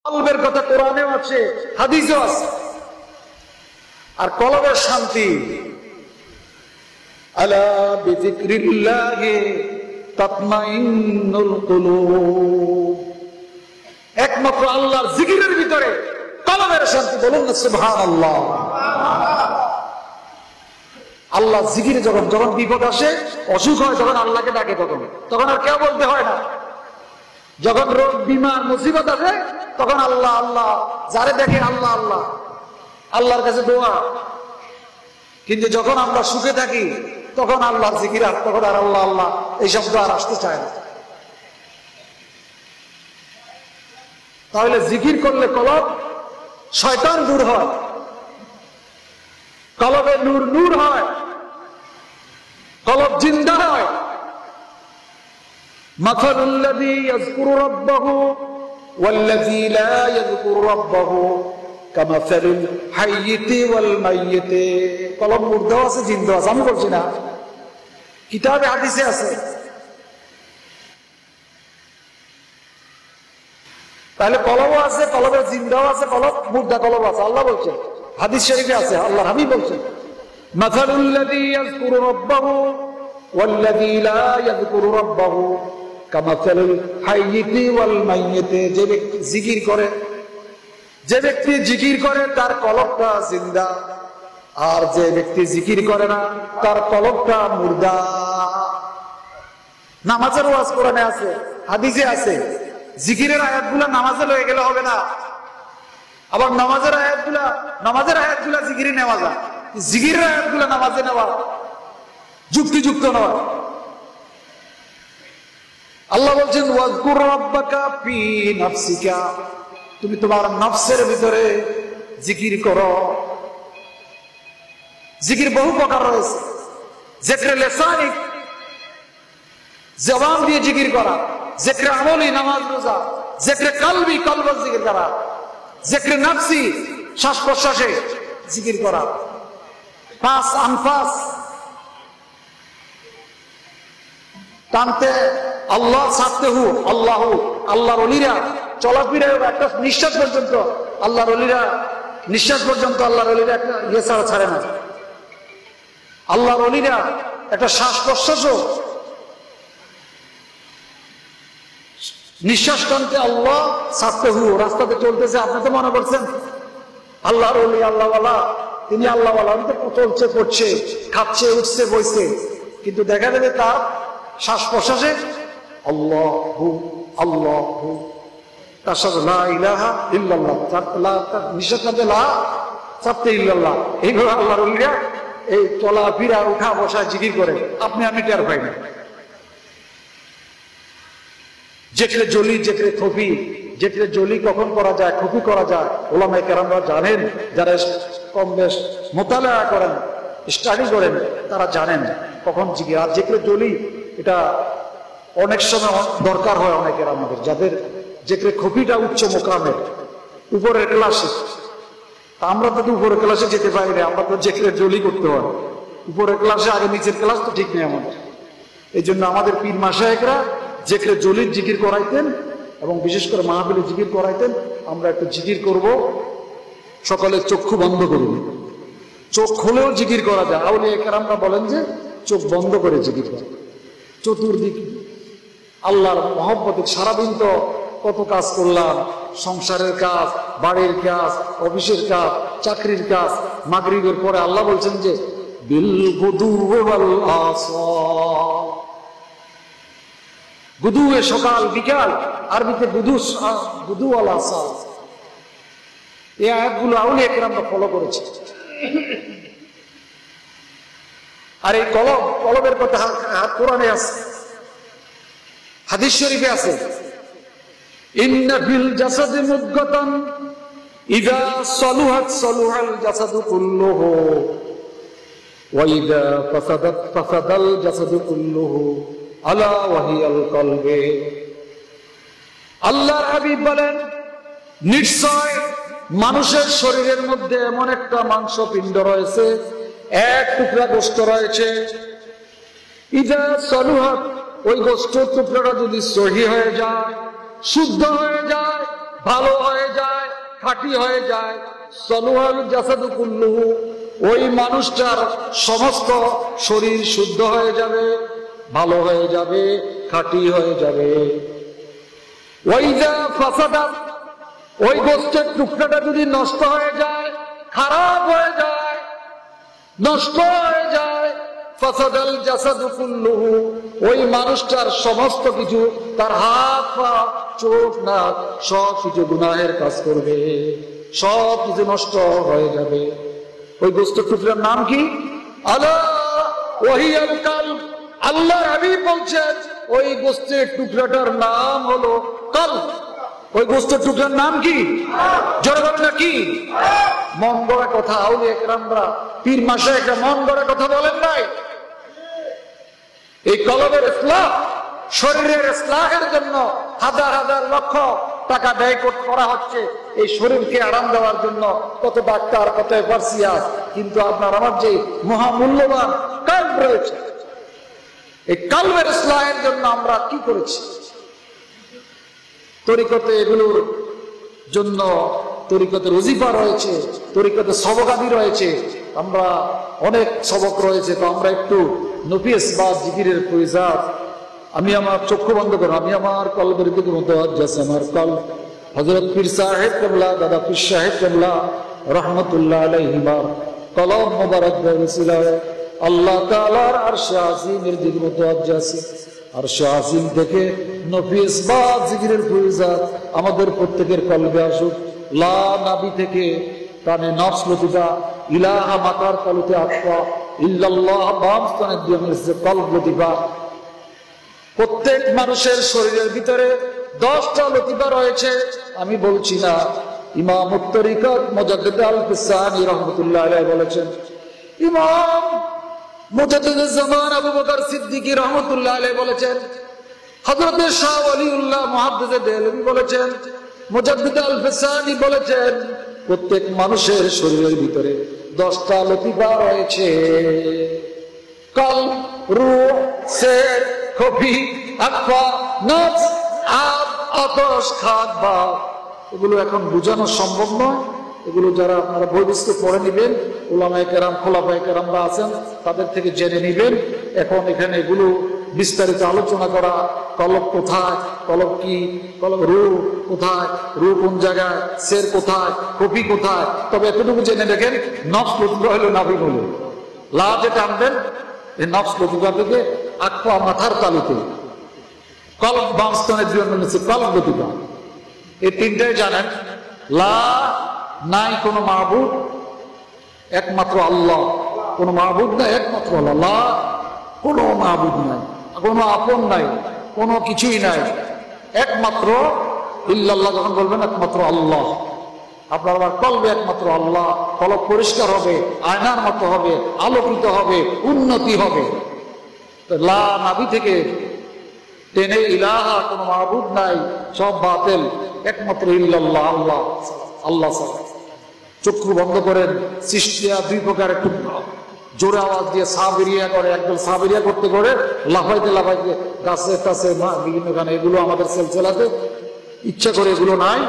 কলবের কথা কোরআনেও আছে, হাদিসেও আছে। আর কলবের শান্তি, আলা বিযিকরিল্লাহি তাতমাইন্নুল কুলুব, একমাত্র আল্লাহর জিকিরের ভিতরে কলবের শান্তি। বলুন না সুবহানাল্লাহ। আল্লাহ জিকিরে যখন যখন বিপদ আসে, অসুখ হয়, যখন আল্লাহকে ডাকে তখন আর কেউ বলতে হয় না। যখন রোগ বিমার মুসিবত আসে তখন আল্লাহ আল্লাহ, যারে দেখে আল্লাহ আল্লাহ, আল্লাহর কাছে দোয়া। কিন্তু যখন আমরা সুখে থাকি তখন আল্লাহর জিকির, আর তখন আর আল্লাহ আল্লাহ এই শব্দ আর আসতে চায় না। তাহলে জিকির করলে কলব শয়তান দূর হয়, কলবে নূর নূর হয়, কলব জিন্দা হয়। মাসালুল্লাযী ইয়াযকুরু রাব্বাহু ওয়াল্লাযী লা ইয়াযকুরু রাব্বাহু কামাসালিল হাইয়্যিতি ওয়াল মাইয়্যিতি। কলব মুর্দা আছে, জিন্দা আছে, আমি বলছি না, কিতাবে হাদিসে আছে। তাহলে কলবও আছে, কলবের জিন্দাও আছে, কলব মুর্দা কলব আছে। আল্লাহ বলছেন, হাদিস শরীফে আছে, আল্লাহ হাবিব বলছেন, মাসালুল্লাযী ইয়াযকুরু রাব্বাহু ওয়াল্লাযী লা ইয়াযকুরু রাব্বাহু কামাসালিল হাইয়্যিতি ওয়াল মাইয়্যিতি। যে ব্যক্তি জিকির করে তার কলবটা জিন্দা, আর যে ব্যক্তি জিকির করে না তার কলবটা মুর্দা। নামাজের ওয়াজ কোরআনে আছে, হাদিসে আছে। জিকিরের আয়াতগুলা নামাজে লয়ে গেলে হবে না, আবার নামাজের আয়াতগুলা জিকিরে নেওয়া যায়, জিকিরের আয়াতগুলা নামাজে নেওয়া যুক্তিযুক্ত নয়। আল্লাহ বলছেন, ওয়াজকুর রাব্বাকা ফি নাফসিকা, তুমি তোমার নফসের ভিতরে জিকির করো। জিকির বহু প্রকার রয়েছে। যিকরে লিসানিক, জবান দিয়ে জিকির করা, যিকরে আমলি, নামাজ রোজা, যিকরে কলবি, কলব জিকির করা, যিকরে নফসি, শ্বাস প্রশ্বাসে জিকির করা, পাঁচ আনফাস টানতে আল্লাহ, ছাড়তে হু আল্লাহু। আল্লাহর ওলিরা চলাফেরায় একটা নিঃশ্বাস পর্যন্ত, আল্লাহর ওলিরা নিঃশ্বাস পর্যন্ত আল্লাহর ওলিরা একটা ইয়ে ছাড়া ছাড়ে না। আল্লাহর ওলিরা একটা শ্বাস প্রশ্বাসও, নিঃশ্বাস টানতে আল্লাহ, ছাড়তে হু। রাস্তাতে চলতেছে, আপনি তো মনে করছেন আল্লাহর ওলি, আল্লাহওয়ালা, তিনি আল্লাহওয়ালা, আমি তো চলছে, পড়ছে, খাচ্ছে, উঠছে, বইছে, কিন্তু দেখা যাবে তার শ্বাস প্রশ্বাসে আল্লাহু আল্লাহু, তার সাথে লা ইলাহা ইল্লাল্লাহ, তার নিঃশ্বাস টানতে লা, ছাড়তে ইল্লাল্লাহ। এইভাবে আল্লাহর ওলিরা এই চলা ফিরা, উঠা বসা জিকির করে, আপনি আমি টের পাই না। যিকরে জলি, যিকরে খফি, যিকরে জলি কখন করা যায়, খফি করা যায়, উলামায়ে কেরামরা জানেন, যারা কম বেশ মুতালা করেন, স্টাডি করেন, তারা জানেন কখন জিকির। আর যিকরে জলি এটা অনেক সময় দরকার হয় অনেকের, আমাদের যাদের যিকরে খফিটা উচ্চ মোকামের, উপরের ক্লাসে। তা আমরা তো উপরের ক্লাসে যেতে পারি না, আমরা তো যিকরে জলি করতে হয় উপরের ক্লাসে, আগে নিচের ক্লাস তো ঠিক নেই আমাদের। এই জন্য আমাদের পীর মাশায়েখরা যিকরে জলির জিকির করাইতেন, এবং বিশেষ করে মাহফিলে জিকির করাইতেন। আমরা একটু জিকির করব, সকালে চক্ষু বন্ধ করব, চোখ খুলেও জিকির করা যায়। আউলিয়া কেরামরা বলেন যে চোখ বন্ধ করে জিকির করা, চতুর্দিক আল্লাহর মহব্বতে। সারাদিন তো কত কাজ করলাম, সংসারের কাজ, বাড়ির কাজ, অফিসের কাজ, চাকরির কাজ। মাগরিবের পরে আল্লাহ বলছেন যে বিল গুদুওয়া ওয়াল আসাল, গুদুয়ে সকাল বিকাল, আরবিতে গুদু ওয়াল আসাল। এই আয়াতগুলো আউলিয়া কেরামরা ফলো করেছে। আর এই কলবের কথা কোরআনে আছে, হাদিস শরীফে আছে, ইন্না ফিল জাসাদি মুদগাতান ইযা সালুহাত সালুহাল জাসাদু কুল্লুহু ওয়া ইযা ফাসাদাত ফাসাদাল জাসাদু কুল্লুহু আলা ওয়া হিয়াল কলবে। আল্লাহর হাবিব বলেন, নিশ্চয় মানুষের শরীরের মধ্যে এমন একটা মাংসপিণ্ড রয়েছে, এক টুকরা গোশত রয়েছে, ইযা সালুহাত, ওই গোশতের টুকরাটা যদি সহি হয়ে যায়, শুদ্ধ হয়ে যায়, ভালো হয়ে যায়, খাঁটি হয়ে যায়। সলুহাল জাসাদু কুল্লুহু, ওই মানুষটার সমস্ত শরীর শুদ্ধ হয়ে যাবে, ভালো হয়ে যাবে, খাঁটি হয়ে যাবে। ওয়াইজা ফাসাদাত, ওই গোস্তের টুকরাটা যদি নষ্ট হয়ে যায়, খারাপ হয়ে যায়, নষ্ট হয়ে যায়, ফাসাদাল জাসাদু কুল্লুহু, ওই মানুষটার সমস্ত কিছু, তার হাত পা চোখ নাক সব কিছু গুনাহের কাজ করবে, সব কিছু নষ্ট হয়ে যাবে। ওই গোস্তের টুকরার নাম কি? আলা ওয়াহিয়াল কালব, আল্লাহ হাবিব বলছেন ওই গোস্তের টুকরাটার নাম হলো কলব। ওই গোস্তের টুকরার নাম কি? জোরে বলেন না কি? মন গড়া কথা আউলিয়া কেরামরা, পীর মাশায়েখরা মন গড়া কথা বলেন নাই। এই কলবের ইসলাহ, শরীরের ইসলাহের জন্য হাজার হাজার লক্ষ টাকা ব্যয় করা হচ্ছে এই শরীরকে আরাম দেওয়ার জন্য। কত ডাক্তার, কত এফার্সিয়াস, কিন্তু আপনার আমার যে মহামূল্যবান কলব রয়েছে, এই কলবের ইসলাহের জন্য আমরা কি করেছি? তরিকতে এগুলোর জন্য তরিকতে ওজিফা রয়েছে, তরিকতে সবকাদি রয়েছে, আমরা অনেক সবক রয়েছে। তো আমরা একটু নফিস বা জিকিরের ফয়জাত, আমি আমার চক্ষু বন্ধ করো, আমি আমার কলবের দিকে মুতাওয়াজ্জিহ, আমার কলব হযরত পীর সাহেব কেবলা, দাদা পীর সাহেব কেবলা রহমতুল্লাহ আলাইহিমা কলব মুবারক বলেছিলেন আল্লাহ তাআলার আরশে আজিমের দিকে মুতাওয়াজ্জিহ আছে। আরশে আজিম থেকে নফিস বা জিকিরের ফয়জাত আমাদের প্রত্যেকের কলবে আসুক। লা নাবি থেকে কানে নফস লতিফা, ইলাহা মাতার কলতে আত্মা, ইল্লাল্লাহ বাম স্থানের দিয়ে কলব লতিফা। প্রত্যেক মানুষের শরীরের ভিতরে 10টা লতিফা রয়েছে। আমি বলছি না, ইমাম তরিকত মুজাদ্দিদ আল ফিসানি রাহমাতুল্লাহ আলাইহি বলেছেন, ইমাম মুজাদ্দিদুজ জামান আবু বকর সিদ্দিকী রাহমাতুল্লাহ আলাইহি বলেছেন, হযরত শাহ ওয়ালিউল্লাহ মুহাদ্দিস দেহলভী বলেছেন, মুজাদ্দিদ আল ফিসানি বলেছেন, প্রত্যেক মানুষের শরীরের ভিতরে 10টা লতিফা রয়েছে। কলব, রূহ, সের, খফি, আকফা, নফস, আব, আতশ, খাদ, বা, এগুলো এখন বোঝানো সম্ভব নয়। এগুলো যারা আপনারা বই পুস্তক পড়ে নিবেন, উলামায়ে কেরাম, খোলাফায়ে কেরামরা আছেন, তাদের থেকে জেনে নিবেন। এখন এখানে এগুলো বিস্তারিত আলোচনা করা, কলব কোথায়, কলব কি, কলব রূহ কোথায়, রূহ কোন জায়গায়, সের কোথায়, খফি কোথায়, তবে এতটুকু জেনে দেখেন নফস লতিফা হলো নাভি হলো লা, যেটা আনবেন এই নফস লতিফা থেকে আকফা মাথার তালুতে, কলব বাম স্তনের জন্য নিচ্ছে কলব লতিফা। এই তিনটাই জানেন। লা, নাই কোনো মাহবুদ, একমাত্র আল্লাহ, কোনো মাহবুদ নাই, একমাত্র আল্লাহ। লা, কোনো মাহবুদ নাই, কোনো আপন নাই, কোনো কিছুই নাই, একমাত্র ইল্লাল্লাহ। যখন বলবেন একমাত্র আল্লাহ, আপনার আমার কলবে একমাত্র আল্লাহ, কলব পরিষ্কার হবে, আয়নার মতো হবে, আলোকিত হবে, উন্নতি হবে। লা নাভি থেকে টেনে ইলাহা, কোনো মাহবুদ নাই, সব বাতিল, একমাত্র ইল্লাল্লাহ, আল্লাহ, আল্লাহ ছাড়া। চক্ষু বন্ধ করেন। সৃষ্টিয়া দুই প্রকার, একটু জোরে আওয়াজ দিয়ে সাবিরিয়া করে, একদম সাবিরিয়া করতে করে লাফাইতে লাফাইতে গাছে টাছে বিভিন্ন গানে, এগুলো আমাদের সিলসিলাতে ইচ্ছা করে এগুলো নাই।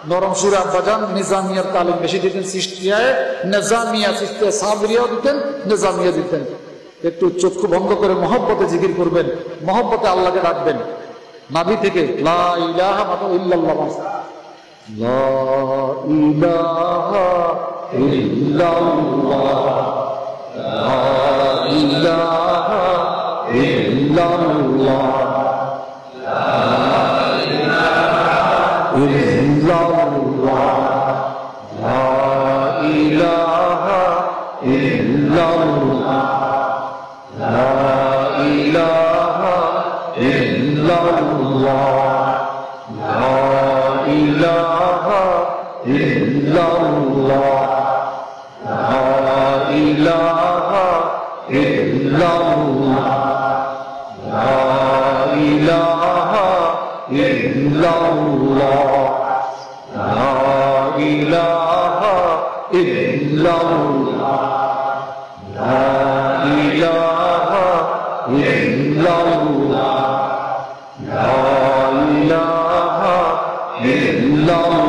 নরম সুরে আব্বাজান নিজামিয়ার তালিম বেশি দিতেন, সৃষ্টিয়ায় নিজামিয়া, সৃষ্টিয়া সাবিরিয়াও দিতেন, নিজামিয়া দিতেন। একটু চক্ষু বন্ধ করে মহব্বতে জিকির করবেন, মহব্বতে আল্লাহকে ডাকবেন। নাভি থেকে লা ইলাহা ইল্লাল্লাহ, লা ইলাহা ইল্লাল্লাহ, লা ইলাহা ইল্লাল্লাহ, লা ইলাহা ইল্লাল্লাহ, লা ইলাহা ইল্লাল্লাহ, লা ইলাহা ইল্লাল্লাহ, লা ইলাহা ইল্লাল্লাহ, লা ইলাহা ইল্লাল্লাহ, লা ইলাহা ইল্লাল্লাহ, লা ইলাহা ইল্লাল্লাহ, লা ইলাহা ইল্লাল্লাহ, লা ইলাহা ইল্লাল্লাহ।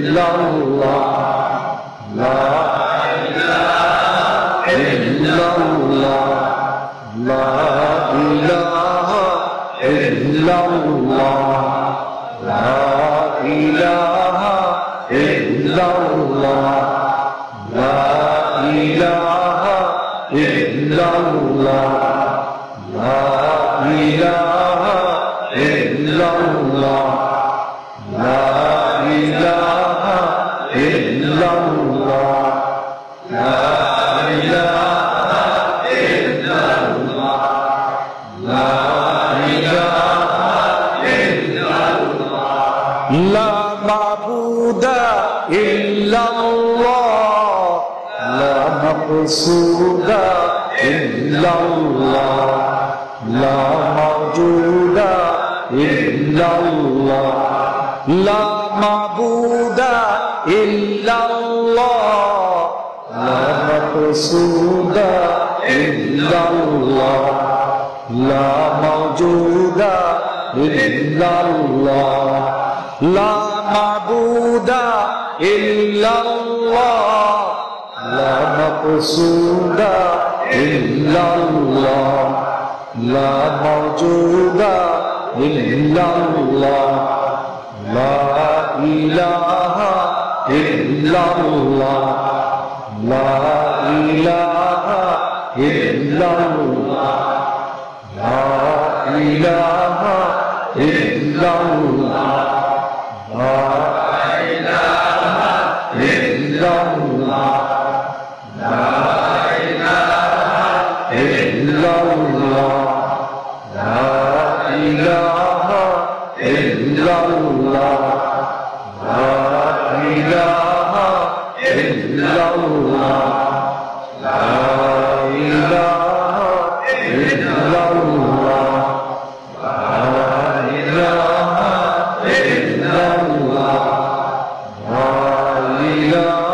illallah, la ilaha illallah, la ilaha illallah, la ilaha illallah, la ilaha illallah, la ilaha illallah, la ilaha illallah, la ilaha illallah, la ilaha illallah, la ma'buda illallah, la maqsuda illallah, la mawjuda illallah, la ma'buda illallah, la maqsuda illallah, la mawjuda illallah, la ma'buda illallah, la maqsuda illallah, la mawjuda illallah, la ilaha illallah, la ilaha illallah, la ilaha illallah, la ilaha illallah, la ilaha illallah, la ilaha illallah, la ilaha illallah, la ilaha illallah, la ilaha illallah, la ilaha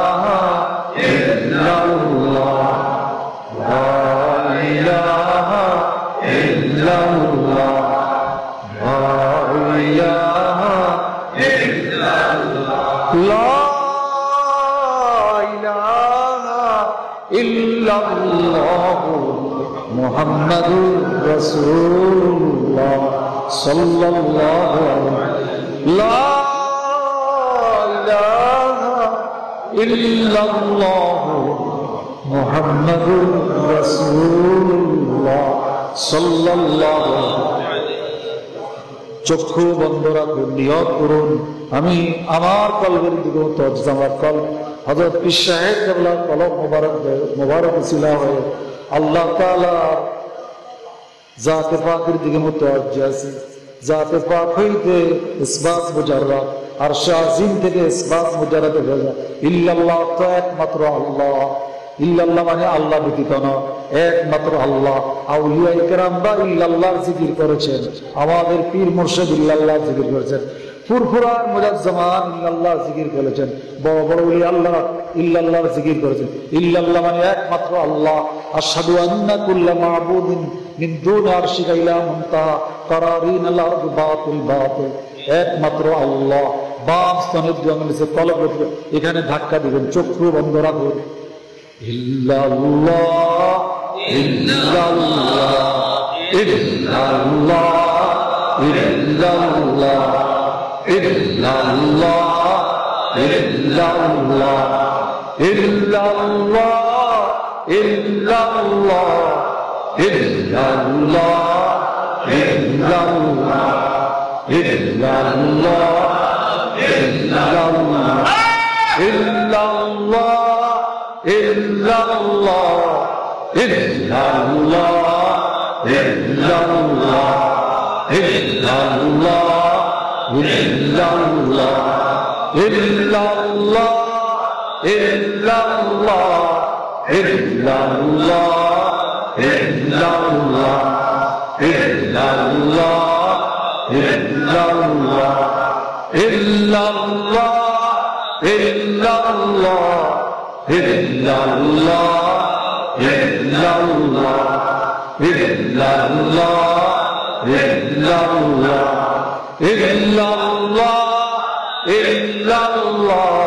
illallah, la ilaha illallah, la ilaha illallah, la ilaha illallah, Muhammadur Rasulullah sallallahu alaihi, la ilaha illallah, Muhammadur Rasulullah sallallahu alaihi। চক্ষু বন্ধ রাখুন, নিয়ত করুন আমি আমার কলবের দিকে তওজ্জুহ, আমার কলব হযরত পীর সাহেব কেবলার কলব মোবারক উসিলা হয়ে আল্লাহ তাআলা জাতে পাকের দিকে মুতাওয়াজ্জিহ আছে। জাতে পাক হইতে ইসবাত মুজাররাদ, আরশে আজিম থেকে ইসবাত মুজাররাদ হয়ে যায়। ইল্লাল্লাহ তো একমাত্র আল্লাহ, ইল্লাল্লাহ মানে আল্লাহ ব্যতীত নয়, একমাত্র আল্লাহ। আউলিয়ায়ে কেরামরা ইল্লাল্লাহর জিকির করেছেন, আমাদের পীর মুর্শিদ ইল্লাল্লাহর জিকির করেছেন, ফুরফুরার মুজাজ্জমান ইল্লাল্লাহর জিকির করেছেন, বড় বড় ওলি আল্লাহ ইল্লাল্লাহর জিকির করেছেন। ইল্লাল্লাহ মানে একমাত্র আল্লাহ। আশহাদু আন্না কুল্লা মা'বুদিন মিন দুনি আরশিকা ইলাহুন তাহা কারারিন আল আরদু বাতিল বাতিল, একমাত্র আল্লাহ। বাম স্তনের দোয়া মিলেছে কলব, এখানে ধাক্কা দিবেন, চক্ষু বন্ধ রাখুন। ইল্লাল্লাহ ইল্লাল্লাহ ইল্লাল্লাহ ইল্লাল্লাহ ইল্লাল্লাহ ইল্লাল্লাহ ইল্লাল্লাহ ইল্লাল্লাহ ইল্লাল্লাহ ইল্লাল্লাহ ইল্লাল্লাহ ইল্লাল্লাহ ইল্লাল্লাহ illallah illallah illallah illallah illallah illallah illallah illallah illallah illallah illallah illallah illallah illallah illallah illallah illallah illallah illallah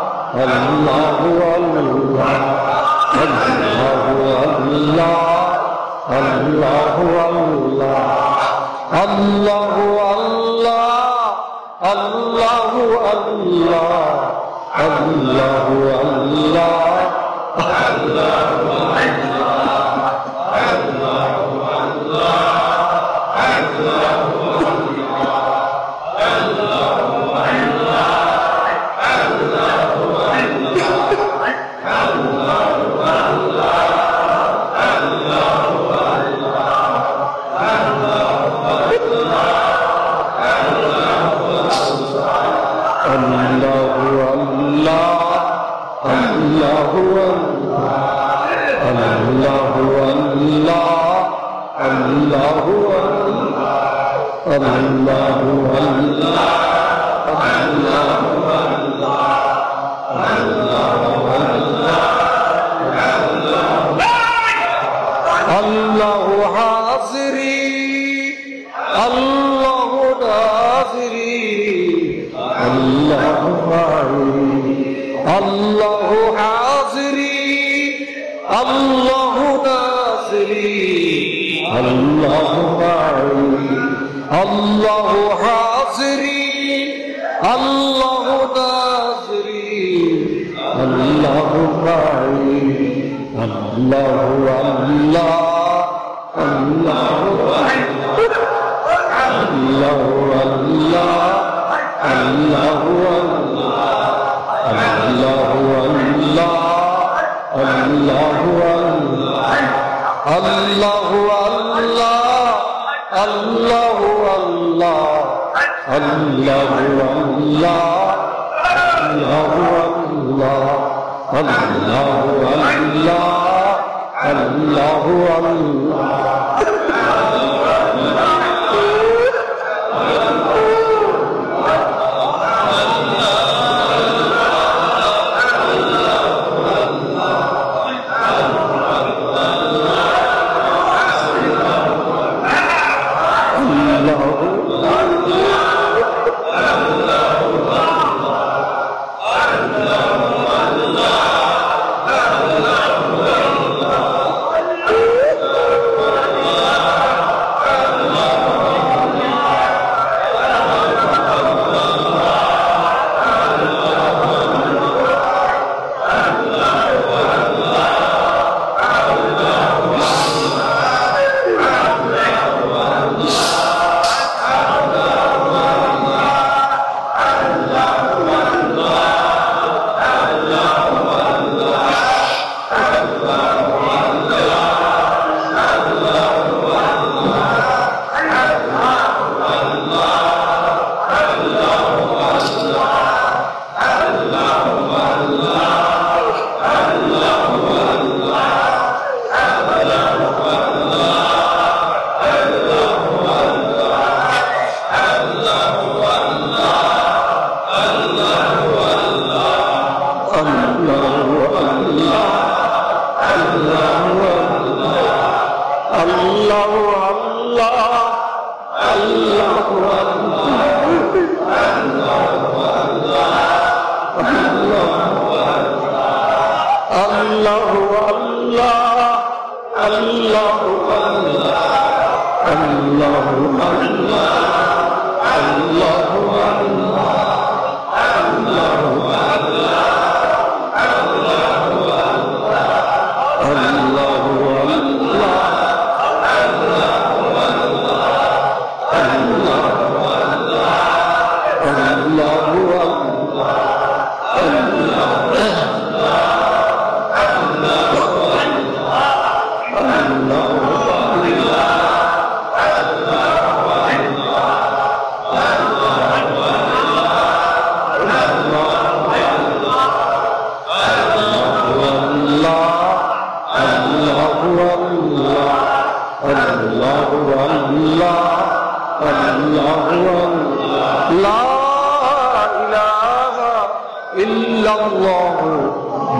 Allahu Allah, Allahu Allah, Allahu Allah, Allahu Allah, Allahu Allah, Allahu Allah, Allahu Allahu haziri, Allahu naziri, Allahu ma'i, Allahu haziri, Allahu naziri, Allahu ma'i, Allahu haziri, Allahu naziri, Allahu ma'i, Allahu Allah, Allahu Allah, Allahu Allah, Allahu Allah, Allahu Allah, Allahu Allah, Allahu Allah, Allahu Allah, Allahu Allah, Allahu Allah, Allahu Allah.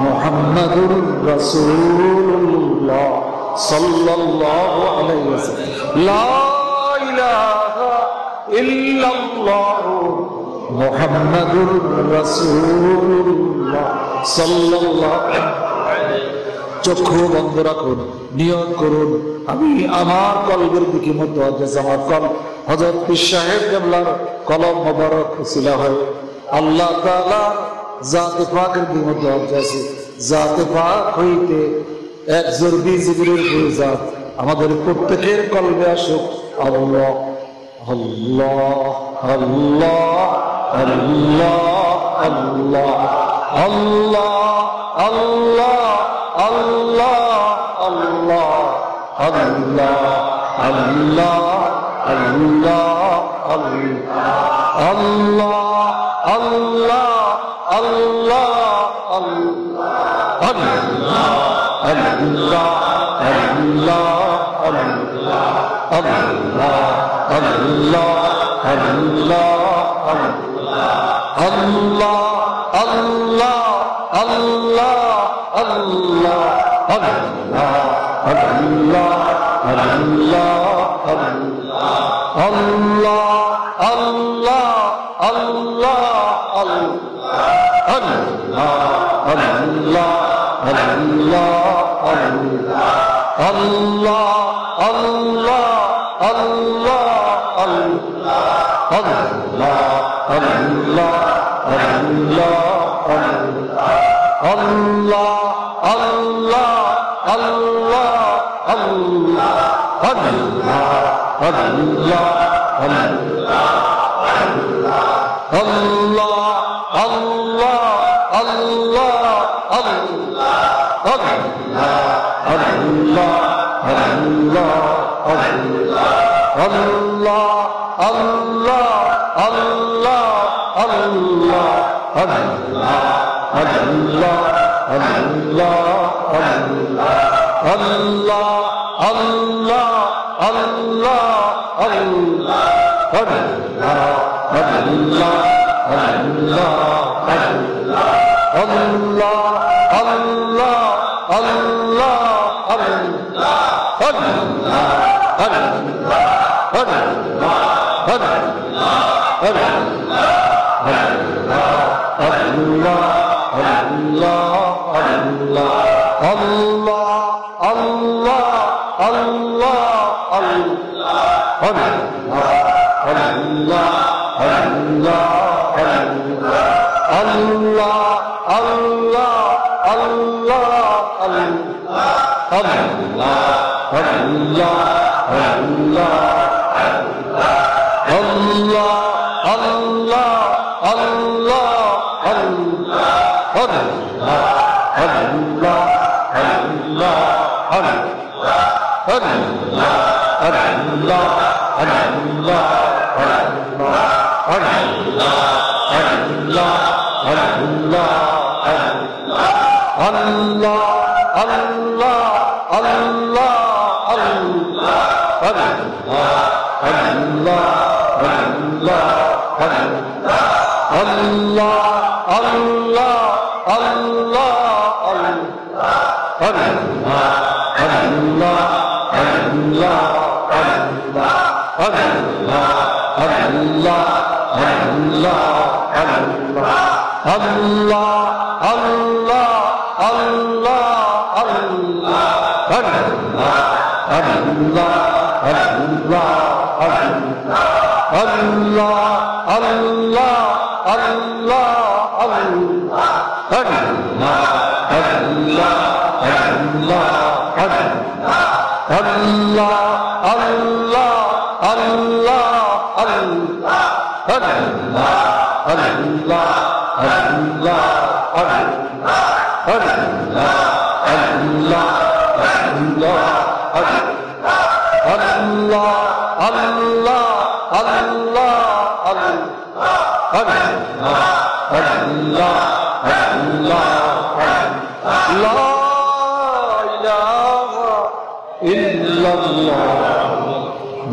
Muhammadur Rasulullah sallallahu alaihi wasallam. La ilaha illallah Muhammadur Rasulullah সাল্লাল্লাহু চক্ষু বন্ধ রাখুন, নিয়ত করুন আমি আমার কলবের দিকে মুতাওয়াজ্জিহ, আমার কল হযরত পীর সাহেব কেবলার কলম মোবারক উসিলা হয় আল্লাহ তাআলা জাতে পাকের দিকে মুতাওয়াজ্জিহ আছি। জাতে পাক হইতে এক জরবি জিবরিল ফুরজাত আমাদের প্রত্যেকের কলবে আসুক। আল্লাহ আল্লাহ আল্লাহ আল্লাহ আল্লাহ আল্লাহ আল্লাহ আল্লাহ আল্লাহ আল্লাহ আল্লাহ আল্লাহ আল্লাহ আল্লাহ আল্লাহ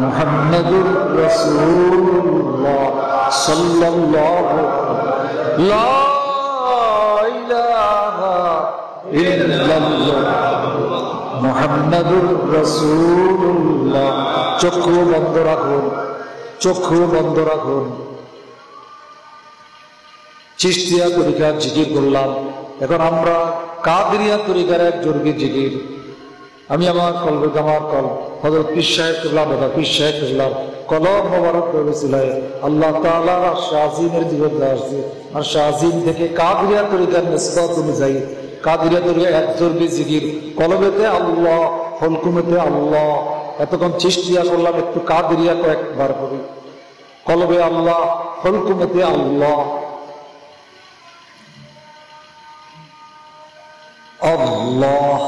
মুহাম্মাদুর রাসূলুল্লাহ সাল্লাল্লাহু লা ইলাহা ইল্লাল্লাহ মুহাম্মাদুর রাসূলুল্লাহ। চক্ষু বন্ধ রাখুন, চক্ষু বন্ধ রাখুন। চিশতিয়া তরিকার জিকির করলাম, এখন আমরা কাদরিয়া তরিকার এক জরুরি জিকির, আমি আমার কলবে আমার কল হযরত পীর সাহেব কিবলা দাদা পীর সাহেব কিবলা কলম মোবারক করেছিলেন আল্লাহ তাআলা শাহজিনের জীবন আসছে, আর শাহজিন থেকে কাদরিয়া তরিকার নিসবত অনুযায়ী কাদরিয়া তরিকা এক জরুরি জিকির, কলবেতে আল্লাহ, হলকুমেতে আল্লাহ। এতক্ষণ চিশতিয়া করলাম, একটু কাদরিয়া কয়েকবার করি। কলবে আল্লাহ, হলকুমেতে আল্লাহ। আল্লাহ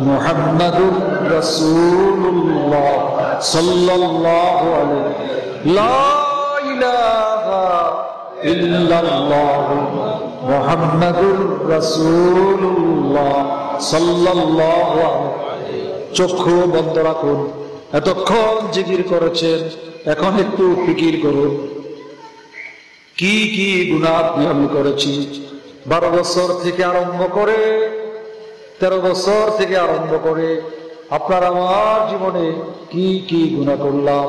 মুহাম্মাদুর রাসূলুল্লাহ সাল্লাল্লাহু আলাইহি লা ইলাহা ইল্লাল্লাহ মুহাম্মাদুর রাসূলুল্লাহ সাল্লাল্লাহু আলাইহি। চক্ষু বন্ধ রাখুন। এতক্ষণ জিকির করেছেন, এখন একটু ফিকির করুন কি কি গুনাহ আমি করেছি। 12 বছর থেকে আরম্ভ করে 13 বছর থেকে আরম্ভ করে আপনার আমার জীবনে কি কি গুনাহ করলাম।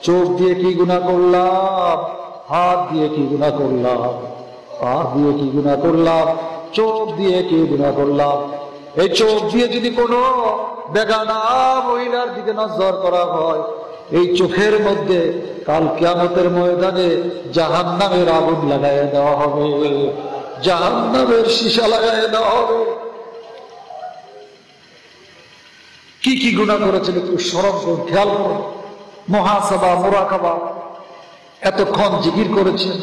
চোখ দিয়ে কি গুনাহ করলাম, হাত দিয়ে কি গুনাহ করলাম, পা দিয়ে কি গুনাহ করলাম, চোখ দিয়ে কি গুনাহ করলাম। এই চোখ দিয়ে যদি কোনো বেগানা মহিলার দিকে নজর করা হয়, এই চোখের মধ্যে কাল কিয়ামতের ময়দানে জাহান্নামের আগুন লাগাইয়া দেওয়া হবে, জাহান্নামের সীসা লাগাইয়া দেওয়া হবে। কি কি গুনাহ করেছেন একটু স্মরণ করুন, খেয়াল করুন। মুহাসাবা, মুরাকাবা। এতক্ষণ জিকির করেছেন,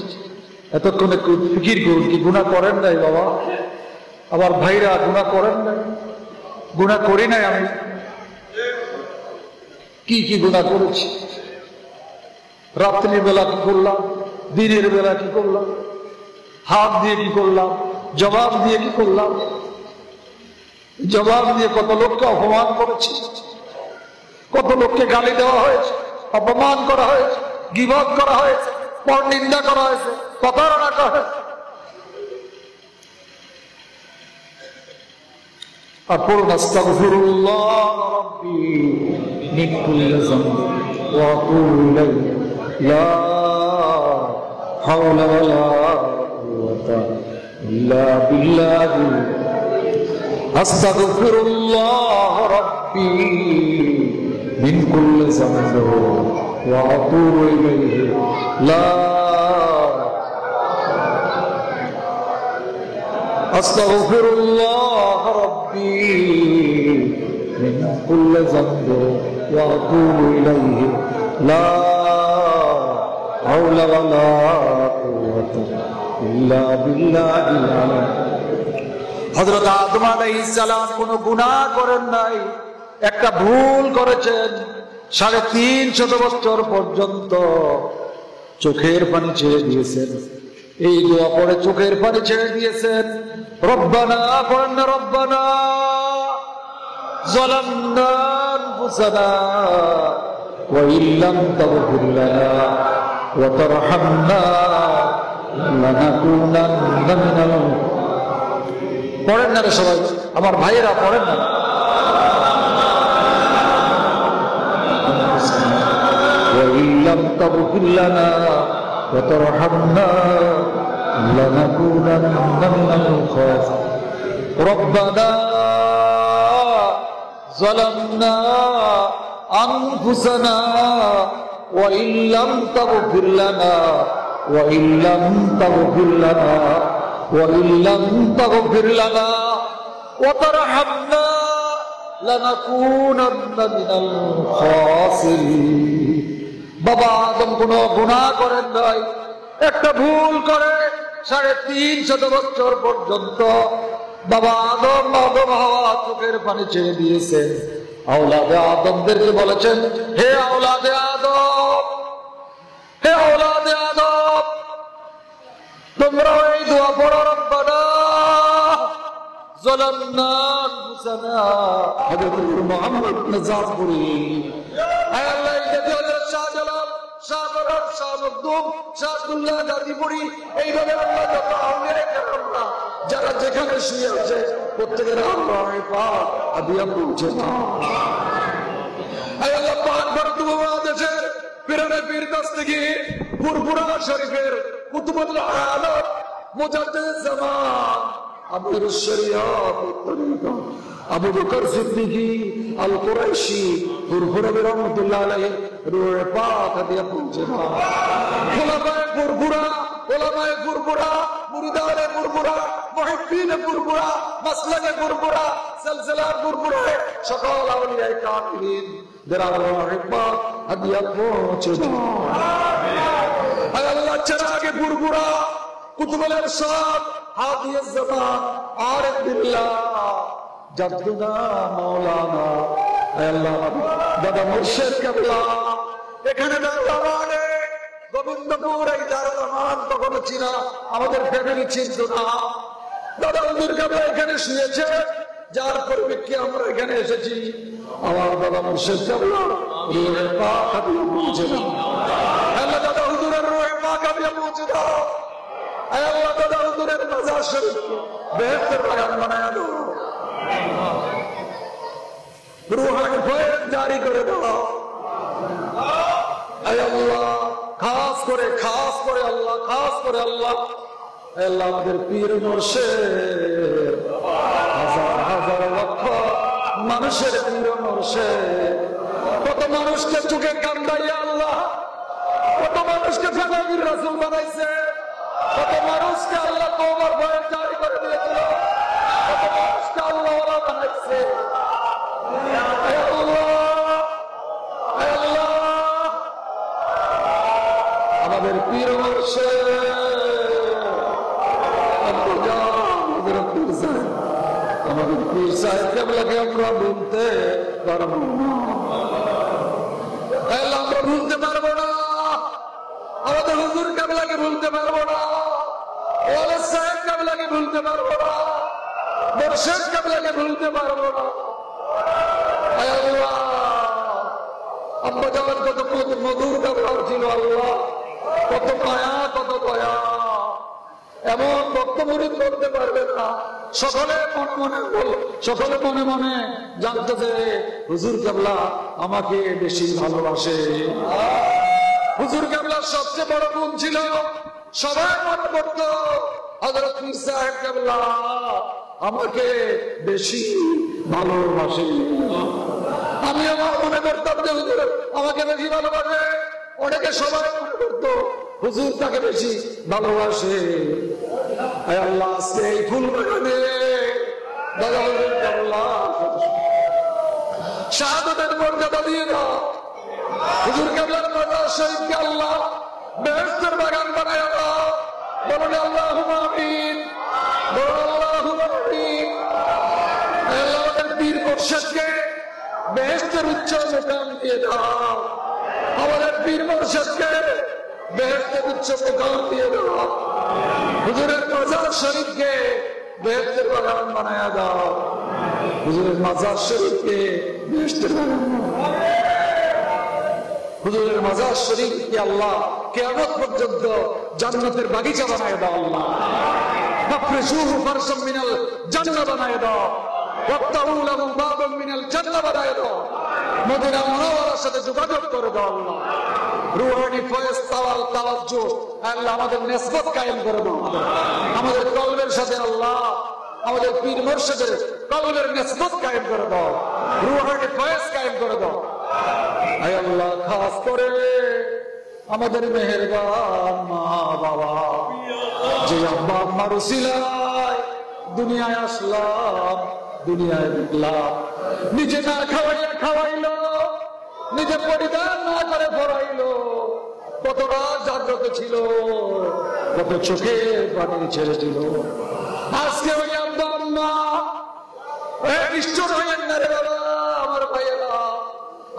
এতক্ষণ একটু ফিকির করুন কি গুনাহ করেন নাই বাবা? আবার ভাইরা গুনাহ করেন নাই? গুনাহ করি নাই আমি? কি কি গুনাহ করেছি? রাত্রির বেলা কি করলাম, দিনের বেলা কি করলাম, হাত দিয়ে কি করলাম, জবাব দিয়ে কি করলাম? জবাব দিয়ে কত লোককে অপমান করেছি, কত লোককে গালি দেওয়া হয়েছে, অপমান করা হয়েছে, গীবত করা হয়েছে, পরনিন্দা করা হয়েছে, প্রতারণা করা হয়েছে। আর পড়ুন আস্তাগফিরুল্লাহ রাব্বি মিন কুল্লি যামবি ওয়া আতুবু ইলাইহি লা হাওলা ওয়ালা কুওয়াতা ইল্লা বিল্লাহি আস্তাগফিরুল্লাহ রাব্বি মিন কুল্লি যামবি وأتوب إليه لا أستغفر الله ربي من كل ذنب وأتوب إليه لا حول ولا قوة إلا بالله العلي হযরত আদম আলাইহিস সালাম কোনো গুনাহ করেন নাই, একটা ভুল করেছেন। 350 বছর পর্যন্ত চোখের পানি ছেড়ে দিয়েছেন। এই দোয়া পড়ে চোখের পানি ছেড়ে দিয়েছেন। রব্বানা করেন না, রব্বানা যালামনা আনফুসানা ওয়া ইল্লাম তাগফির লানা ওয়া তারহামনা লানাকুনান্না মিনাল। পড়েন না রে সবাই, আমার ভাইয়েরা পড়েন না। وإن لم تغفر لنا وترحمنا لنكونن من الخاسرين ربنا ظلمنا أنفسنا وإن لم تغفر لنا وإن لم تغفر لنا وإن لم تغفر لنا وترحمنا لنكونن من الخاسرين। বাবা আদম কোনো গুনাহ করেন নাই, একটা ভুল করে 350 বছর পর্যন্ত বাবা আদম হাওয়া চোখের পানি ছেড়ে দিয়েছেন। আওলাদে আদমদেরকে বলেছেন, হে আওলাদে আদম, হে আওলাদে আদম, তোমরা এই দোয়া পড়ো, রব্বানা যালামনা আনফুসানা। হযরত মুহাম্মদ নাজাফুরি আয় আল্লাহ, শাহজালাল, শাহজালাল, শাহ মখদুম, শাহ আব্দুল্লাহ গাজীপুরি, এইভাবে আল্লাহ যত আউলিয়া কেরামরা যারা যেখানে শুয়ে আছে প্রত্যেকের আল্লাহ পাক আদিয়া পৌঁছে না। আয় আল্লাহ পাক ভারত উপমহাদেশের পিরানে পীর দস্তগীর ফুরফুরা শরীফের কুতুবুল আলম মুজাদ্দিদ জামান আমির শরিয়ত আবু বকর সিদ্দিকী আল কুরাইশি ফুরফুরা রহমাতুল্লাহ আলাইহি রূহে পাক হাদিয়া পৌঁছে না। খোলাফায়ে ফুরফুরা, উলামায়ে ফুরফুরা, মুরিদানে ফুরফুরা, মুহিব্বিনে ফুরফুরা, মাসলাকে ফুরফুরা, সিলসিলার ফুরফুরা, সকল আউলিয়ায়ে কামিলিন যারা রূহে পাক হাদিয়া পৌঁছে না। আয় আল্লাহ, চিরাগে ফুরফুরা, কুতুবুল ইরশাদ, হাদিয়ায়ে জামান, আরিফ বিল্লাহ, জাদ্দুনা মাওলানা, আয় আল্লাহ দাদা মুর্শিদ কেবলা, এখানে দারুলামানে গোবিন্দপুর এই দারুলামান কখনো চিনা আমাদের ফ্যামিলি চিনত না। দাদা হুজুর কেবলা এখানে শুয়েছে, যার পরিপ্রেক্ষিতে আমরা এখানে এসেছি। আমার দাদা মুর্শিদ কেবলা রূহে পাক হাদিয়া পৌঁছে দাও। আল্লাহ দাদা হুজুরের রূহে পাক হাদিয়া পৌঁছে দাও। আয় আল্লাহ দাদা হুজুরের মাজার শরীফ বেহেশতের বাগান বানায়া দাও, রূহানি ফয়েজ জারি করে দাও। আয় আল্লাহ, খাস করে আল্লাহ, খাস করে আল্লাহ, আল্লাহ আমাদের পীর মুর্শিদ, হাজার হাজার লক্ষ মানুষের পীর মুর্শিদ, কত মানুষকে চোখে কান্দাইয়া আল্লাহ, কত মানুষকে ফেলাবির রাসূল বানাইছে, কত মানুষকে আল্লাহ তওবার ফয়েজ জারি করে দিয়েছিল, কত মানুষকে আল্লাহ ওয়ালা বানাইছে। আমাদের পীর মুর্শিদ, আমাদের পীর সাহেব কেবলাকে আমরা ভুলতে পারবো না, আমরা ভুলতে পারবো না। আমাদের হুজুর কেবলাকে ভুলতে পারবো না, ওয়ালি সাহেব কেবলাকে ভুলতে পারবো না, মুর্শিদ কেবলাকে ভুলতে পারবো না। আব্বা জামান কত মধুর ব্যবহার ছিল আল্লাহ, কত মায়া, কত দয়া, এমন বক্তব্য করতে পারবেন না। সকলে মনে মনে জানতে যে হুজুর কেবলা আমাকে বেশি ভালোবাসে। হুজুর কেবলার সবচেয়ে বড় গুণ ছিল, সবাই মনে করত হযরত পীর সাহেব কেবলা আমাকে বেশি ভালোবাসে। আমি আমার মনে করতাম যে হুজুর আমাকে বেশি ভালোবাসে, অনেকে সবাই মনে করতো হুজুর তাকে বেশি ভালোবাসে। আয় আল্লাহ, আজকে এই ফুল বাগানে দাদা হুজুরকে আল্লাহ শাহাদাতের মর্যাদা দিয়ে দাও। হুজুর কেবলার মাজার শরীফকে আল্লাহ বেহেশতের বাগান বানায় দাও। বলুন আল্লাহুম্মা আমিন, বলুন আল্লাহুম্মা আমিন। আল্লাহ আমাদের পীর মুর্শিদকে বেহেশতের উচ্চ মুকাম দিয়ে দাও। আমাদের পীর মুর্শিদকে বেহেশতের উচ্চ মুকাম দিয়ে দাও। হুজুরের মাজার শরীফকে বেহেশতের বাগান বানায় দাও। হুজুরের মাজার শরীফকে বেহেশতের বাগান বানায় দাও। হুজুরের মাজার শরীফকে আল্লাহ কিয়ামত পর্যন্ত জান্নাতের বাগিচা বানায় দাও। আল্লাহ ফাফরিশুহু ফারশাম মিনাল জান্নাহ বানায় দাও। ওয়াফতাহু লাহু বাবাম মিনাল জান্নাহ বানায় দাও। মদিনা মুনাওয়ারার সাথে যোগাযোগ করে দাও। আল্লাহ রুহানি ফয়েজ তাওয়াজ্জু আল্লাহ আমাদের নিসবত কায়েম করে দাও। আমাদের কলবের সাথে আল্লাহ আমাদের পীর মুর্শিদের কলবের নিসবত কায়েম করে দাও। রুহানি ফয়েজ কায়েম করে দাও। আয় আল্লাহ, খাস করে আমাদের মেহেরবান মা বাবা, যে আব্বা আম্মার উসিলায় দুনিয়ায় আসলাম, দুনিয়ায় দেখলাম, নিজে না খাওয়াইয়া খাওয়াইলো, নিজে পরিধান না করে পড়াইলো, কতটা জাগ্রত ছিল, কত চোখে পানি ছেড়েছিল। আজকে ওই আব্বা আম্মা নিশ্চয় হইয়েন না রে বাবা, আমার ভাইয়েরা,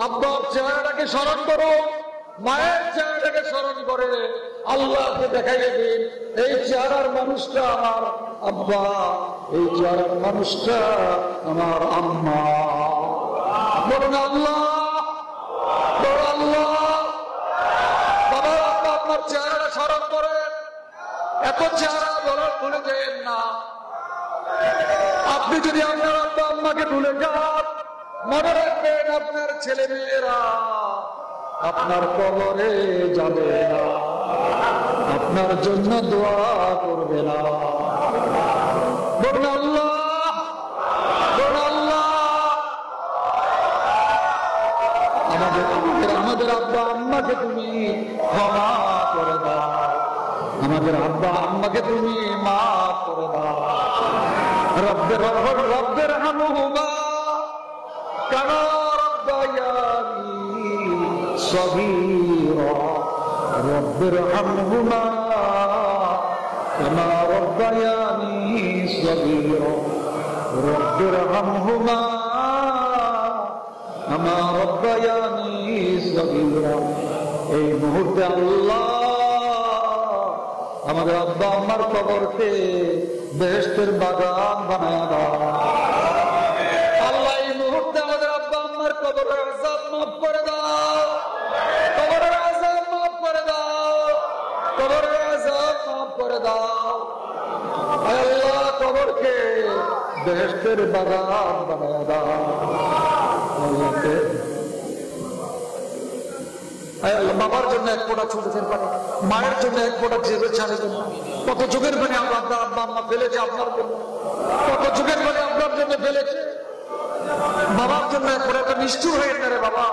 আব্বার চেহারাটাকে স্মরণ করো, মায়ের চেহারাটাকে স্মরণ করে আল্লাহকে দেখাইয়ে দিন, এই চেহারার মানুষটা আমার আব্বা, এই চেহারার মানুষটা আমার আম্মা। বলুন আল্লাহ, বলুন আল্লাহ। বাবা আব্বা আপনার চেহারাটা স্মরণ করেন, এত চেহারা বলার ভুলে যেন না। আপনি যদি আপনার আব্বা আম্মাকে ভুলে যান, মনে রাখবেন আপনার ছেলে মেয়েরা আপনার কবরে যাবে না, আপনার জন্য দোয়া করবে না। বলুন আল্লাহ, বলুন আল্লাহ। আমাদের আব্বা আম্মাকে তুমি ক্ষমা করে দাও, আমাদের আব্বা আম্মাকে তুমি মাফ করে দাও। রব্বের হামহুমা কামা রাব্বায়ানি সগীরা, রব্বের হামহুমা কামা রাব্বায়ানি সগীরা, রব্বের হামহুমা কামা রাব্বায়ানি সগীরা। এই মুহূর্তে আল্লাহ আমাদের আব্বা আম্মার কবরকে বেহেশতের বাগান বানায় দাও। আল্লাহ এই মুহূর্তে আমাদের আব্বা আম্মার কবরের আযাব মাফ করে দাও, কবরের আযাব মাফ করে দাও, কবরের আযাব মাফ করে দাও। আল্লাহ কবরকে বেহেশতের বাগান বানায় দাও। আল্লাহকে আল্লাহ বাবার জন্য এক ফোঁটা ছোটের পানি, মায়ের জন্য এক ফোঁটা জেবের ছাড়ের জন্য, কত যুগের পানি আপনার আব্বা আম্মা ফেলেছে আপনার জন্য, কত যুগের পানি আপনার জন্য ফেলেছে। বাবার জন্য এক ফোঁটা, এত নিষ্ঠুর হয়ে না রে বাবা,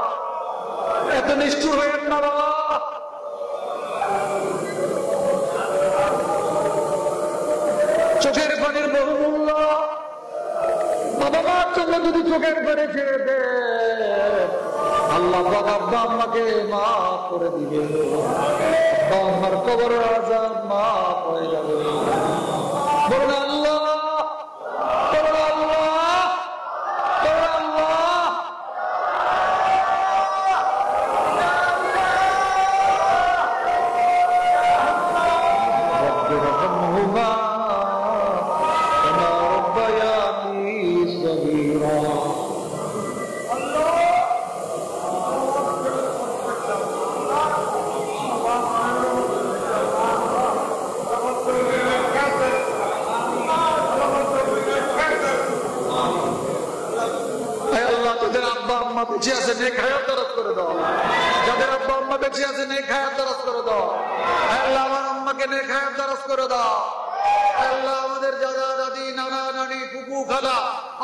এত নিষ্ঠুর হয়ে না বাবা। চোখের পানির বহুমূল্য, বাবা মার জন্য যদি চোখের পানি ছেড়ে দে, আল্লাহ আব্বা আম্মাকে মাফ করে দিবে, আব্বা আম্মার কবরের আযাব মাফ হয়ে যাবে। বলুন আল্লাহ, বলুন আল্লাহ, বলুন আল্লাহ। রব্বির হামহুমা কামা রাব্বায়ানি সগীরা। যাদের আব্বা আম্মা বেঁচে আছে নেক হায়াত দারাজ করে দাও, যাদের আব্বা আম্মা বেঁচে আছে নেক হায়াত দারাজ করে দাও। আল্লাহ আমার আম্মাকে নেক হায়াত দারাজ করে দাও। আল্লাহ আমাদের দাদা দাদি নানা নানি কুকু খালা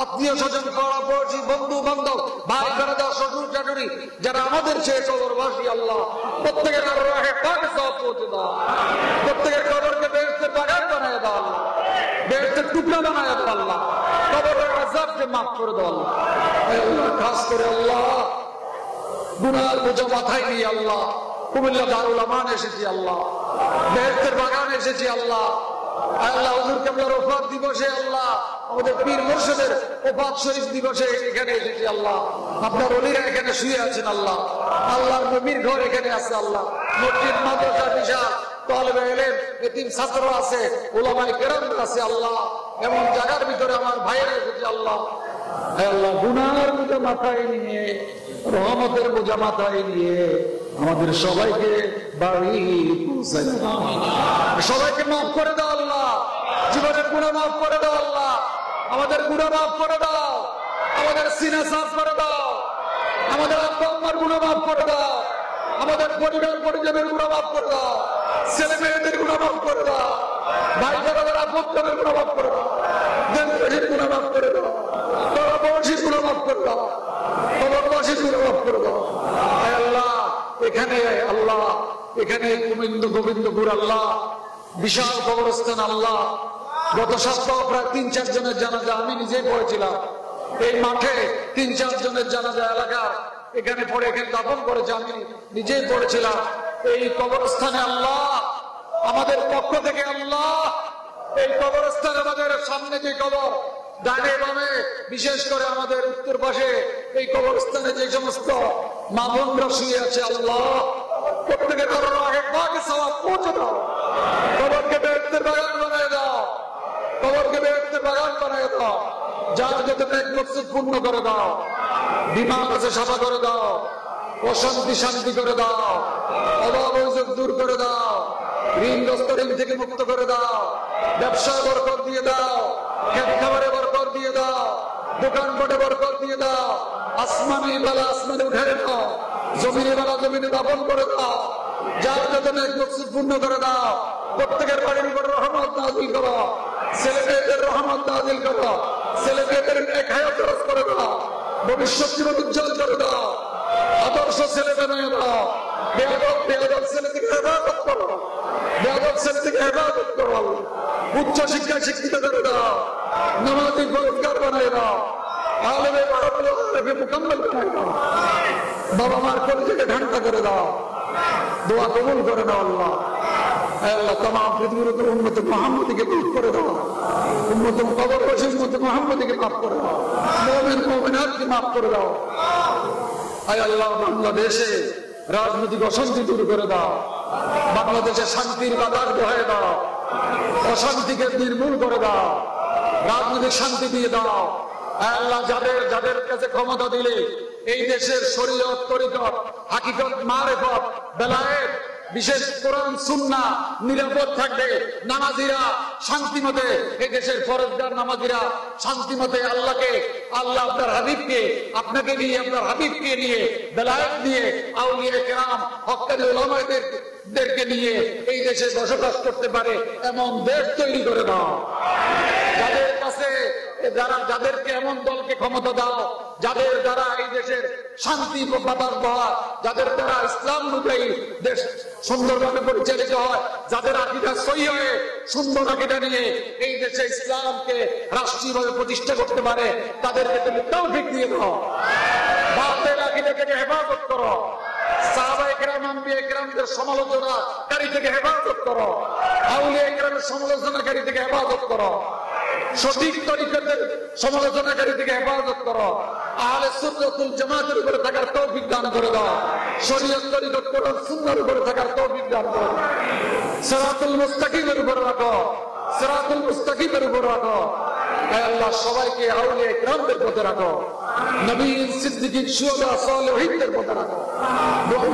আত্মীয় স্বজন পাড়া পড়শি বন্ধু বান্ধব ভাই বেড়াদা শ্বশুর শাশুড়ি যারা আমাদের চেয়ে কবরবাসী আল্লাহ প্রত্যেকের আরওয়াহে পাক সওয়াব পৌঁছে দাও, প্রত্যেকের কবরকে বেহেশতের বাগান বানায় দাও আল্লাহ, বেহেশতের টুকরা বানায় দাও আল্লাহ, কবরের আযাবকে মাফ করে দাও আল্লাহ। আল্লাহ খাস করে আল্লাহ গুনার বোঝা মাথায় নিয়ে আল্লাহ কুমিল্লা দারুল আমান এসেছি আল্লাহ, বেহেশতের বাগান এসেছি আল্লাহ। আল্লাহ হুজুর কেবলার ওফাত দিবসে আল্লাহ আমাদের পীর মুর্শিদের ওফাত শরীফ দিবসে এখানে এসেছি আল্লাহ। আপনার ওলিরা এখানে শুয়ে আছেন আল্লাহ, আল্লাহর নবীর ঘর এখানে আছে আল্লাহ, মসজিদ মাদ্রাসা বিশাল, তালেবে ইলম এতিম ছাত্র আছে, উলামায়ে কেরাম আছে আল্লাহ। এমন জায়গার ভিতরে আমার ভাইয়েরা এসেছে আল্লাহ। আল্লাহ গুনার বোঝা মাথায় নিয়ে রহমতের বোঝা মাথায় নিয়ে আমাদের সবাইকে বাড়ি পৌঁছায় দাও, সবাইকে মাফ করে দাও আল্লাহ, জীবনের গুনাহ মাফ করে দাও আল্লাহ, আমাদের গুনাহ মাফ করে দাও, আমাদের সিনা সাফ করে দাও, আমাদের আব্বা আম্মার গুনাহ মাফ করে দাও, আমাদের পরিবার পরিজনের গুনাহ মাফ করে দাও, ছেলে মেয়েদের গুনাহ মাফ করে দাও, ভাই বোনেদের আপনজনের গুনাহ মাফ করে দাও, দেশবাসীর গুনাহ মাফ করে দাও, পরবাসীর গুনাহ মাফ করে দাও, কবরবাসীর গুনাহ মাফ করে দাও। আল্লাহ এখানে আল্লাহ এখানে গোবিন্দপুর আল্লাহ বিশাল কবরস্থান আল্লাহ, গত সপ্তাহ প্রায় ৩-৪ জনের জানাজা আমি নিজেই পড়েছিলাম। এই মাঠে ৩-৪ জনের জানাজা এলাকার এখানে পড়ে এখানে দাফন করেছে, আমি নিজেই পড়েছিলাম। এই কবরস্থানে আল্লাহ আমাদের পক্ষ থেকে আল্লাহ এই কবরস্থানে আমাদের সামনে যে কবর, ডানে বামে বিশেষ করে আমাদের উত্তর পাশে এই কবরস্থানে যে সমস্ত মা বোনরা শুয়ে আছে আল্লাহ প্রত্যেকের আরওয়াহে পাক সওয়াব পৌঁছে দাও, কবরকে বেহেশতের বাগান বানায় দাও, কবরকে বেহেশতের বাগান বানায় দাও, যার যত নেক মকসুদ পূর্ণ করে দাও, বিমান আছে সাফা করে দাও, অশান্তি শান্তি করে দাও, অভাব অভিযোগ দূর করে দাও, ঋণগ্রস্ত ঋণ থেকে মুক্ত করে দাও, ব্যবসায় বরকত দিয়ে দাও, খেত খাবারে বরকত দিয়ে দাও, দোকানপাটে বরকত দিয়ে দাও, আসমানি বেলা আসমানে উঠে দাও, জমিনে বেলা জমিনে দাফন করে দাও, যার যত নেক মকসুদ পূর্ণ করে দাও, প্রত্যেকের বাড়ির উপর রহমত নাযিল করো, ছেলে মেয়েদের রহমত নাযিল করো, ছেলে মেয়েদের নেক হায়াত দরাজ করে দাও, ভবিষ্যৎ জীবন উজ্জ্বল করে দাও, আদর্শ ছেলে বানিয়ে দাও, বেয়াদব ছেলে থেকে হেফাজত করো, বেয়াদব ছেলে থেকে হেফাজত করো, উচ্চ শিক্ষায় শিক্ষিত করে দাও, নামাজি পরিষ্কার বানিয়ে দাও, আলেমে আলেমে মুকাম্মাল বানিয়ে দাও, বাবা মার কলিজাকে ঠান্ডা করে দাও, দোয়া কবুল করে দাও আল্লাহ। আল্লাহ तमाम পৃথিবীর উপর উম্মত মুহাম্মদীকে মাফ করে দাও, উম্মত কবরবাসী উম্মত মুহাম্মদীকে মাফ করে দাও, মুমিন মুমিনাতকে মাফ করে দাও। আয় আল্লাহ বাংলাদেশে রাজনৈতিক অশান্তি দূর করে দাও, বাংলাদেশে শান্তির বাতাস বহায় দাও, অশান্তিকে নির্মূল করে দাও, রাজনৈতিক শান্তি দিয়ে দাও। আল্লাহ যাদের যাদের কাছে ক্ষমতা দিলে এই দেশের শরীয়ত তরিকত হাকিকত মারেফত বেলায়েত বিশেষ কোরআন সুন্নাহ নিরাপদ থাকবে, নামাজিরা শান্তি মতে এই দেশের ফরজদার নামাজিরা শান্তি মতে আল্লাহকে আল্লাহ আপনার হাবিবকে আপনাকে নিয়ে আপনার হাবিবকে নিয়ে বেলায়েত নিয়ে আউলিয়া কেরাম হক্কানি উলামাদেরকে নিয়ে এই দেশে বসবাস করতে পারে এমন দেশ তৈরি করে দাও। যাদের কাছে যাদেরকে এমন দলকে ক্ষমতা দাও যাদের দ্বারা এই দেশের শান্তি বাতাস বহায়, যাদের দ্বারা ইসলাম অনুযায়ী দেশ সুন্দরভাবে পরিচালিত হয়, যাদের আকীদা সহি হয়ে সুন্দর আকীদা নিয়ে এই দেশে ইসলামকে রাষ্ট্রীয়ভাবে প্রতিষ্ঠা করতে পারে, তাদেরকে তুমি তৌফিক দিয়ে দাও। বাতিল আকীদা থেকে হেফাজত করো, সাহাবায়ে কেরাম আম্বিয়ায়ে কেরামদের সমালোচনাকারী থেকে হেফাজত করো, আউলিয়ায়ে কেরামের সমালোচনাকারী থেকে হেফাজত করো, সঠিক তরিকতের সমালোচনাকারী থেকে হেফাজত করো, আহলে সুন্নাত ওয়াল জামাতের উপরে থাকার তৌফিক দান করে দাও, শরীয়ত তরিকত কোরআন সুন্নাহর উপরে থাকার তৌফিক দান করো, সিরাতুল মুস্তাকিমের উপরে রাখো, সিরাতুল মুস্তাকিমের উপরে রাখো। হে আল্লাহ সবাইকে আউলিয়া কিরামদের পথে রাখো, নবী সিদ্দিকীন শুহাদা সালেহীনদের পথে রাখো,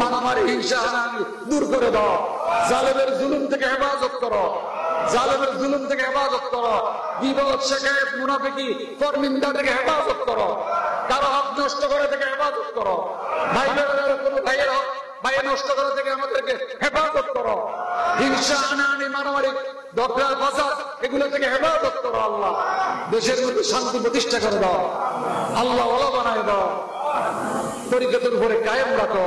মারামারি হিংসা হানাহানি দূর করে দাও, জালেমের জুলুম থেকে হেফাজত করো, জালেমের জুলুম থেকে হেফাজত করো, গীবত শিকায়েত মুনাফিকি ফরমিন্দা থেকে হেফাজত করো, কারো হক নষ্ট করা থেকে হেফাজত করো, ভাই বোনেদের কোনো ভাইয়ের হক ভাইয়ে নষ্ট করা থেকে আমাদেরকে হেফাজত করো, হিংসা হানাহানি মারামারি ডক্টর বাজার এগুলো থেকে হেফাজত করো আল্লাহ। দেশের মধ্যে শান্তি প্রতিষ্ঠা করে দাও আল্লাহ, ওলা বানায় দাও, তরিকতের উপরে কায়েম রাখো।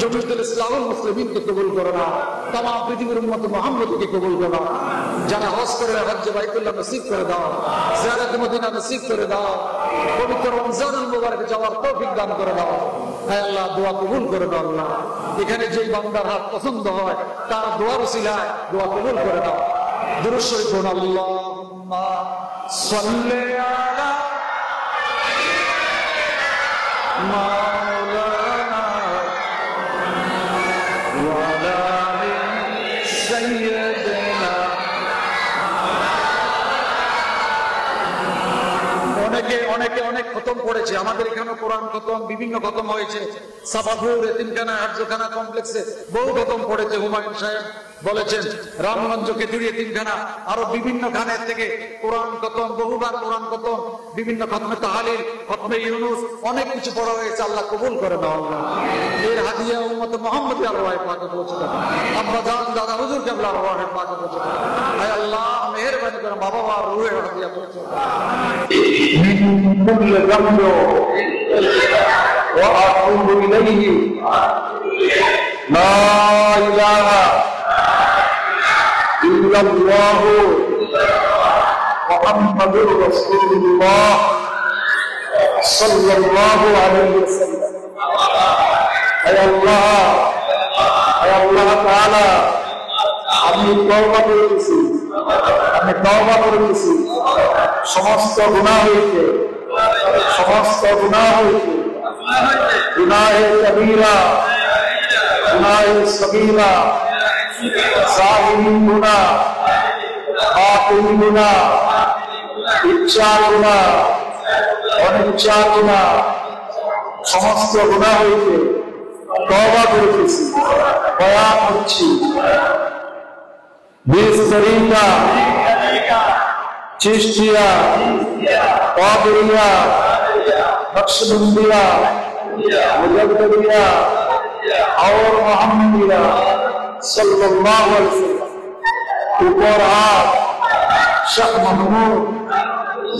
জমিয়তুল ইসলামুল মুসলিমিনকে কবুল করো না, তামাম পৃথিবীর উম্মত মুহাম্মদকে কবুল করো। যারা হজ করে হজ্জে বাইতুল্লাহ নসিব করে দাও, জিয়ারতে মদিনা নসিব করে দাও, পবিত্র রমজানুল মুবারকে যাওয়ার তৌফিক দান করে দাও। হে আল্লাহ, দোয়া কবুল করে দাও আল্লাহ। এখানে যেই বান্দার হাত পছন্দ হয় তার দোয়ার উসিলায় দোয়া কবুল করে দাও। দুরূদ শরীফ পড়ুন। আল্লাহুম্মা সাল্লি আলা মাওলানা ওয়া আলা আলি সাইয়্যিদিনা। অনেকে অনেক খতম পড়েছে, আমাদের এখানে কোরআন খতম, বিভিন্ন খতম হয়েছে। সাফাপুর এতিমখানা হাটজোখানা কমপ্লেক্সে বহু খতম পড়েছে। হুমায়ুন সাহেব বলেছেন রামগঞ্জ কেতুরি এতিমখানা আরো বিভিন্ন খানের থেকে কোরআন খতম, বহুবার কোরআন খতম, বিভিন্ন খতমে তাহলিল, খতমে ইউনুস, অনেক কিছু পড়া হয়েছে। আল্লাহ কবুল করে নাও আল্লাহ। এর হাদিয়া উম্মত মুহাম্মদী আরওয়াহে পাকে পৌঁছে দাও। আব্বা জান দাদা হুজুর কেবলা আরওয়াহে পাকে পৌঁছে দাও। হে আল্লাহ, মেহেরবানি করে বাবা আর রূহে হাদিয়া পৌঁছে দাও। كل ذنب وأتوب إليه لا إله إلا الله محمد رسول الله صلى الله عليه وسلم. أي الله تعالى আমি তওবা করেছি, সমস্ত গুনাহ হইতে, গুনাহে কবীরা, গুনাহে সগীরা, জাহিরি গুনাহ, বাতিনি গুনাহ, ইচ্ছা গুনাহ, অনিচ্ছা গুনাহ, সমস্ত গুনাহ হইতে তওবা করেছি, বয়ান করছি। बीस तरीका चिश्तिया, कादरिया, नक्शबंदिया, मुजद्दिदिया और मोहम्मदिया सल्लल्लाहु अलैहि वसल्लम। ऊपर हाथ शेख महमूद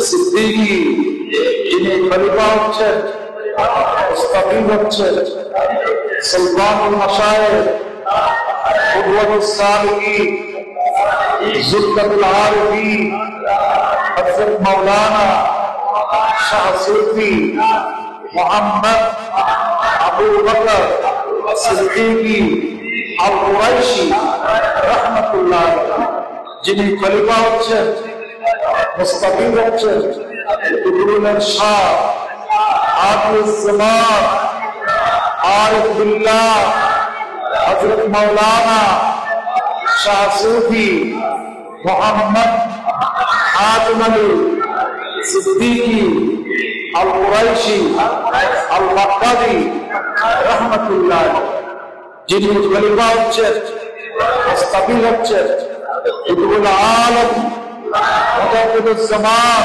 सिद्दीकी, जिन्हें खलीफा হচ্ছেন, মুস্তাফিদ হচ্ছেন, সুলতানুল মাশায়েখ, কুদওয়াতুস সালিকিন, जुल्लतुल आरिफीन, हज़रत मौलाना शाह सूफी मोहम्मद अबू बकर सिद्दीकी अल कुरैशी रहमतुल्लाह अलैह, जिन्हें खलीफा হচ্ছেন, মুস্তাফিদ হচ্ছেন, কুতুবুল ইরশাদ, आखिरुज ज़मान, आरिफ बिल्लाह, हज़रत मौलाना शाह सूफी मोहम्मद हातिम अली सिद्दीकी अल कुरैशी अल मक्की रहमतुल्लाह अलैह, जिन्हें खलीफा হচ্ছেন, মুস্তাফিদ হচ্ছেন, কুতুবুল আলম, মুজাদ্দিদুজ জামান,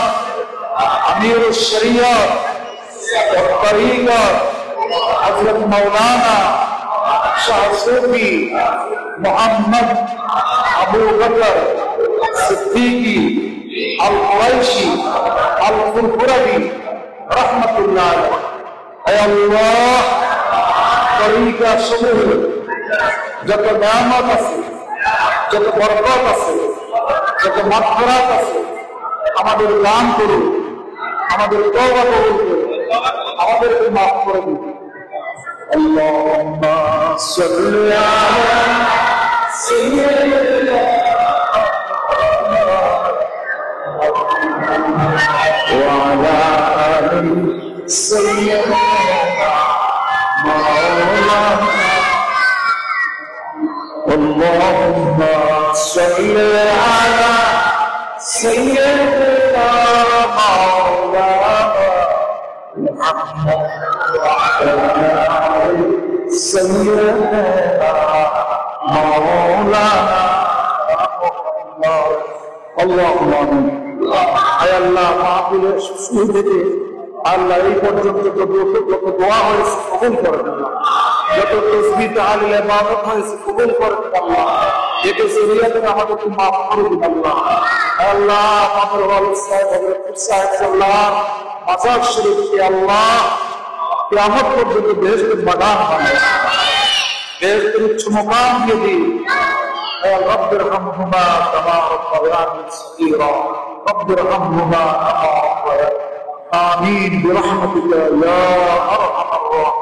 আমিরুশ শরিয়ত ওয়া তরিকত, হযরত মাওলানা শাহ सूफी मोहम्मद अबू बकर सिद्दीकी अल कुरैशी अल कुरैशी रहमतुल्लाह अलैह। अल्लाह तरीका সমূহ যত নিয়ামত আছে, যত বরকত আছে, যত মাগফিরাত আছে, আমাদের দান করুন, আমাদের তওবা কবুল করুন, আমাদেরকে মাফ করে দিন। اللهم صل على سيدنا وعلى آل سيدنا مولانا. اللهم صل على سيدنا مولانا محمد وعلى آل سيدنا مولانا اللهم آمين. আয় আল্লাহ, মাহফিলের শুরু থেকে আল্লাহ এই পর্যন্ত যত দোয়া হয়েছে কবুল করে দিন, যত তাসবিহ তাহলিল ইবাদত হয়েছে কবুল করে দিন আল্লাহ। একে জরিয়া করে আমাদেরকে মাফ করে দিন আল্লাহ। আল্লাহ আমাদের ওয়ালিদ সাহেব হযরত সাহেব আল্লাহ মাজার শরীফকে আল্লাহ কিয়ামত পর্যন্ত বেহেশতের বাগান বানায়, বেহেশতের উচ্চ মুকাম দিয়ে দিন। رب ارحمهما كما ربياني صغيرا رب ارحمهما كما ربياني آمين برحمتك يا أرحم الراحمين.